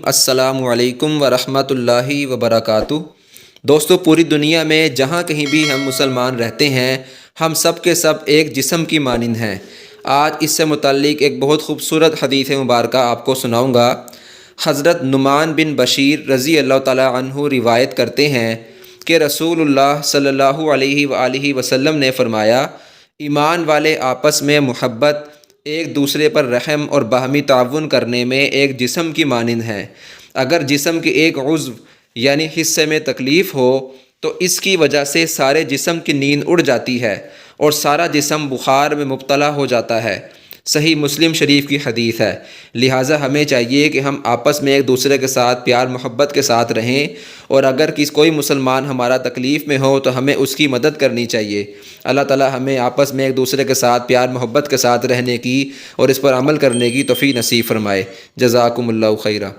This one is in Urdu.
السلام علیکم ورحمۃ اللہ وبرکاتہ۔ دوستو، پوری دنیا میں جہاں کہیں بھی ہم مسلمان رہتے ہیں، ہم سب کے سب ایک جسم کی مانند ہیں۔ آج اس سے متعلق ایک بہت خوبصورت حدیث مبارکہ آپ کو سناؤں گا۔ حضرت نعمان بن بشیر رضی اللہ تعالی عنہ روایت کرتے ہیں کہ رسول اللہ صلی اللہ علیہ وآلہ وسلم نے فرمایا، ایمان والے آپس میں محبت، ایک دوسرے پر رحم اور باہمی تعاون کرنے میں ایک جسم کی مانند ہیں۔ اگر جسم کے ایک عضو یعنی حصے میں تکلیف ہو تو اس کی وجہ سے سارے جسم کی نیند اڑ جاتی ہے اور سارا جسم بخار میں مبتلا ہو جاتا ہے۔ صحیح مسلم شریف کی حدیث ہے۔ لہٰذا ہمیں چاہیے کہ ہم آپس میں ایک دوسرے کے ساتھ پیار محبت کے ساتھ رہیں، اور اگر کوئی مسلمان ہمارا تکلیف میں ہو تو ہمیں اس کی مدد کرنی چاہیے۔ اللہ تعالی ہمیں آپس میں ایک دوسرے کے ساتھ پیار محبت کے ساتھ رہنے کی اور اس پر عمل کرنے کی توفیق نصیب فرمائے۔ جزاکم اللہ خیرہ۔